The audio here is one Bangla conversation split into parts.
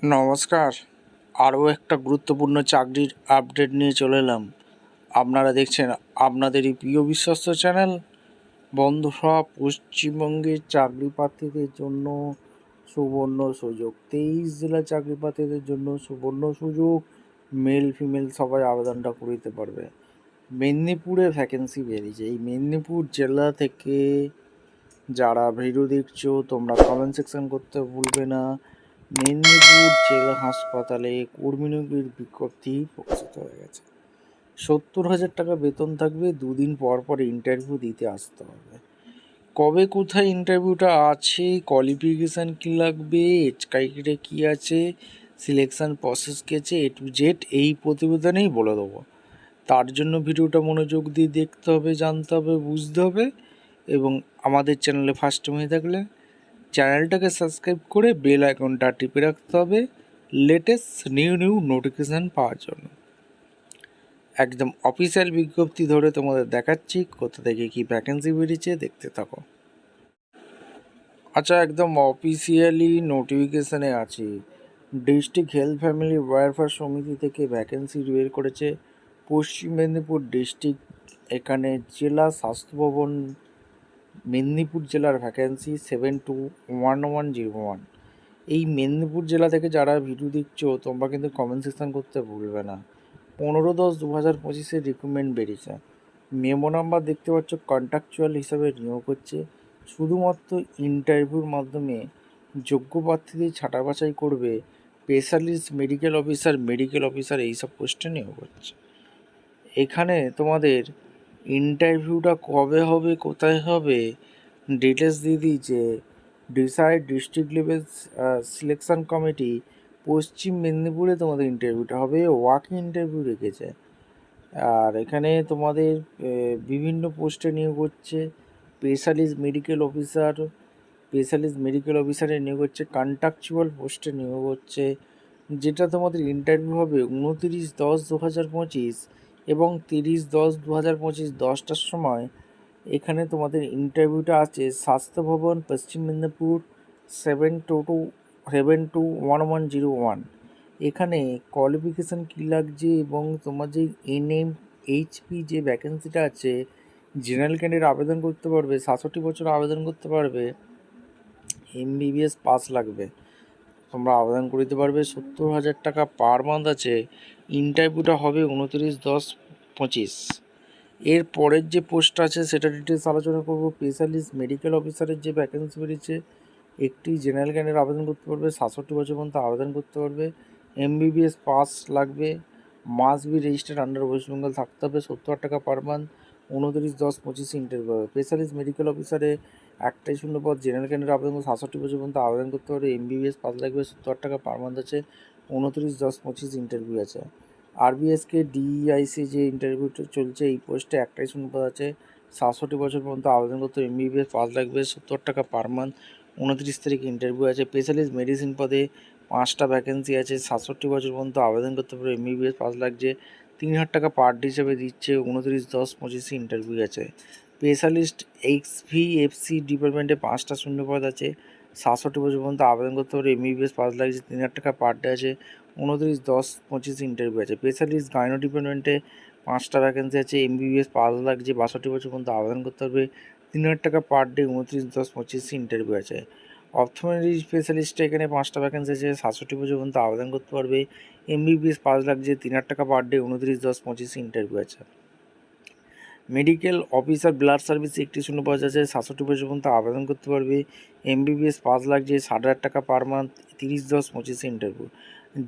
নমস্কার। আরও একটা গুরুত্বপূর্ণ চাকরির আপডেট নিয়ে চলে এলাম। আপনারা দেখছেন আপনাদেরই প্রিয় বিশ্বস্ত চ্যানেল। বন্ধুরা, পশ্চিমবঙ্গের চাকরি প্রার্থীদের জন্য সুবর্ণ সুযোগ। 23 জেলা চাকরি প্রার্থীদের জন্য সুবর্ণ সুযোগ। মেল ফিমেল সবাই আবেদনটা করে দিতে পারবে। মেদিনীপুরে ভ্যাকেন্সি বেরিয়েছে। এই মেদিনীপুর জেলা থেকে যারা ভিডিও দেখছো তোমরা কমেন্ট সেকশন করতে ভুলবে না। মেদিনীপুর জেলা হাসপাতালে কর্মী নিয়োগের বিজ্ঞপ্তি প্রকাশিত হয়ে গেছে। 70,000 টাকা বেতন থাকবে। 2 দিন পর পর ইন্টারভিউ দিতে আসতে হবে। কবে কোথায় ইন্টারভিউটা আছে, কোয়ালিফিকেশান কী লাগবে, এজ ক্রাইটেরিয়া কী আছে, সিলেকশান প্রসেস কী আছে, A to Z এই প্রতিবেদনেই বলে দেবো। তার জন্য ভিডিওটা মনোযোগ দিয়ে দেখতে হবে, জানতে হবে, বুঝতে হবে এবং আমাদের চ্যানেলে ফার্স্ট টাইম হয়ে থাকলে চ্যানেলটাকে সাবস্ক্রাইব করে বেল আইকনটা টিপে রাখতে হবে লেটেস্ট নিউ নোটিফিকেশান পাওয়ার জন্য। একদম অফিসিয়াল বিজ্ঞপ্তি ধরে তোমাদের দেখাচ্ছি কোথা থেকে কি ভ্যাকেন্সি বেরিয়েছে, দেখতে থাকো। আচ্ছা, একদম অফিসিয়ালি নোটিফিকেশানে আছে। ডিস্ট্রিক্ট হেলথ ফ্যামিলি ওয়েলফেয়ার সমিতি থেকে ভ্যাকেন্সি বের করেছে। পশ্চিম মেদিনীপুর ডিস্ট্রিক্ট, এখানে জেলা স্বাস্থ্য ভবন মেদিনীপুর জেলার ভ্যাকেন্সি 721101। এই মেদিনীপুর জেলা থেকে যারা ভিডিও দিচ্ছ তোমরা কিন্তু কমেন্ট সেকশন করতে ভুলবে না। 15/10/2025 রিক্রুটমেন্ট বেরিয়েছে। মেমো নাম্বার দেখতে পাচ্ছ, কন্ট্রাকচুয়াল হিসাবে নিয়োগ হচ্ছে। শুধুমাত্র ইন্টারভিউর মাধ্যমে যোগ্য প্রার্থীদের ছাঁটা বাছাই করবে। স্পেশালিস্ট মেডিকেল অফিসার এইসব পোস্টে নিয়োগ হচ্ছে। এখানে তোমাদের ইন্টারভিউটা কবে হবে, কোথায় হবে, ডিটেলস দিয়ে দিয়েছে। ডিস্ট্রিক্ট লেভেল সিলেকশন কমিটি পশ্চিম মেদিনীপুরে তোমাদের ইন্টারভিউটা হবে। ওয়াকিং ইন্টারভিউ রেখেছে। আর এখানে তোমাদের বিভিন্ন পোস্টে নিয়োগ হচ্ছে। স্পেশালিস্ট মেডিকেল অফিসারে নিয়োগ হচ্ছে। কন্ট্রাকচুয়াল পোস্টে নিয়োগ হচ্ছে। যেটা তোমাদের ইন্টারভিউ হবে 29/10/2025 এবং 30/10/2025 10টার সময়। এখানে তোমাদের ইন্টারভিউটা আছে স্বাস্থ্য ভবন, পশ্চিম মেদিনীপুর 721101। এখানে কোয়ালিফিকেশান কী লাগছে এবং তোমার যে NMHP যে ভ্যাকেন্সিটা আছে, জেনারেল ক্যান্ডিডেট আবেদন করতে পারবে। 67 বছর আবেদন করতে পারবে। MBBS পাস লাগবে। তোমরা আবেদন করে দিতে পারবে। 70,000 টাকা পার মান্থ আছে। ইন্টারভিউটা হবে 29/10/25। এর পরের যে পোস্ট আছে সেটা ডিটেলস আলোচনা করব। স্পেশালিস্ট মেডিকেল অফিসারের যে ভ্যাকেন্সি বেরিয়েছে, একটি জেনারেল ক্যান্ডিডেট আবেদন করতে পারবে। 67 বছর পর্যন্ত আবেদন করতে পারবে। MBBS পাস লাগবে। Must be registered under West Bengal থাকতে হবে। 70,000 টাকা পার মান্থ। 29/10/25 ইন্টারভিউ হবে। স্পেশালিস্ট মেডিকেল অফিসারে 1টাই শূন্য পদ। জেনারেল ক্যান্ডিডেট আবেদন 67 বছর পর্যন্ত আবেদন করতে পারবে। MBBS পাস লাগবে। 70,000 টাকা পার মান্থ আছে। 29/10/25 ইন্টারভিউ আছে। RBSK DEIC যে ইন্টারভিউটা চলছে, এই পোস্টে 1টাই শূন্য পদ আছে। 67 বছর পর্যন্ত আবেদন করতে MBBS পাস লাগবে। 70,000 টাকা পার মান্থ। 29 তারিখে ইন্টারভিউ আছে। স্পেশালিস্ট মেডিসিন পদে 5টা ভ্যাকেন্সি আছে। 67 বছর পর্যন্ত আবেদন করতে পারবে। MBBS পাস লাগছে। 3,000 টাকা পার ডে হিসাবে দিচ্ছে। 29/10/25 ইন্টারভিউ আছে। স্পেশালিস্ট XVFC ডিপার্টমেন্টে 5টা শূন্য পদ আছে। 67 বছর পর্যন্ত আবেদন করতে পারবে। MBBS পাস লাগছে। 3,000 টাকা পার ডে আছে। 29/10/25 ইন্টারভিউ আছে। স্পেশালিস্ট গাইনো ডিপার্টমেন্টে 5টা ভ্যাকেন্সি আছে। MBBS পাস লাগছে। 62 বছর পর্যন্ত আবেদন করতে পারবে। 3,000 টাকা পার ডে। 29/10/25 ইন্টারভিউ আছে। অর্থোপেডিক স্পেশালিস্টে এখানে 5টা ভ্যাকেন্সি আছে। 67 বছর পর্যন্ত আবেদন করতে পারবে। MBBS পাস লাগছে। 3,000 টাকা পার ডে। 29/10/25 ইন্টারভিউ আছে। মেডিকেল অফিসার ব্লাড সার্ভিসে 1টি শূন্য পদ আছে। 67 বছর পর্যন্ত আবেদন করতে পারবে। MBBS পাস লাগছে। 60,000 টাকা per month. 30/10/25 interview.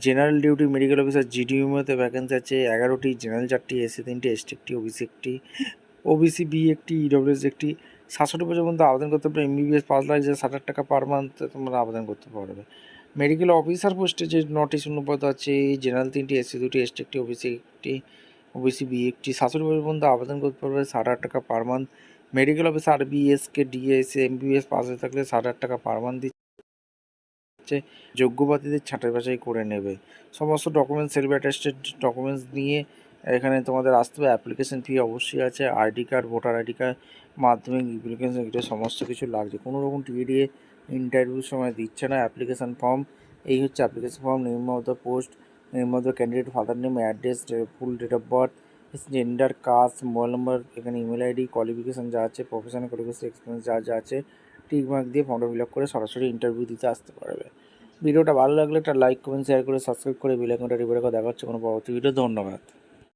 General duty medical officer GDMতে ভ্যাকেন্সি আছে 11টি। জেনারেল 4টি, SC 3টি, ST 1টি, OBC 1টি, OBC B 1টি, EWS 1টি। 67 বছর পর্যন্ত আবেদন করতে পারবে। MBBS পাস লাগছে। 60,000 টাকা পার মান্থ তোমরা আবেদন করতে পারবে। মেডিকেল অফিসার পোস্টে যে 9টি শূন্য পদ আছে, জেনারেল 3টি, SC 2টি, ST 1টি, OBC 1টি, OBC B 1টি। 67 বছর পর্যন্ত আবেদন করতে পারবে। 60,000 টাকা per month. Medical officer RBSK DIC MBBS pass হয়ে থাকলে 60,000 টাকা পার মান্থ দিচ্ছে। যোগ্য প্রার্থীদের ছাঁটাই বাছাই করে নেবে। সমস্ত ডকুমেন্টস সেলফ অ্যাটেস্টেড ডকুমেন্টস নিয়ে এখানে তোমাদের আসতে হবে। অ্যাপ্লিকেশন ফি অবশ্যই আছে। ID card, voter ID card, মাধ্যমিক অ্যাপ্লিকেশন, এটা সমস্ত কিছু লাগছে। কোনো রকম TDA ইন্টারভিউর সময় দিচ্ছে না। অ্যাপ্লিকেশান ফর্ম এই হচ্ছে application form, name of the post, name of the candidate, father name, address, full date of birth, gender, caste, mobile number, এখানে ইমেল আইডি, কোয়ালিফিকেশান যা আছে, প্রফেশনাল কোয়ালিফিকেশান, এক্সপিরিয়েন্স যা আছে টিক মার্ক দিয়ে ফর্মটা ফিল আপ করে সরাসরি ইন্টারভিউ দিতে আসতে পারবে। ভিডিওটা ভালো লাগলে একটা লাইক, কমেন্ট, শেয়ার করে সাবস্ক্রাইব করে বেল আইকনটা টিপে রাখো। দেখা হচ্ছে কোনো পরবর্তী ভিডিও। ধন্যবাদ।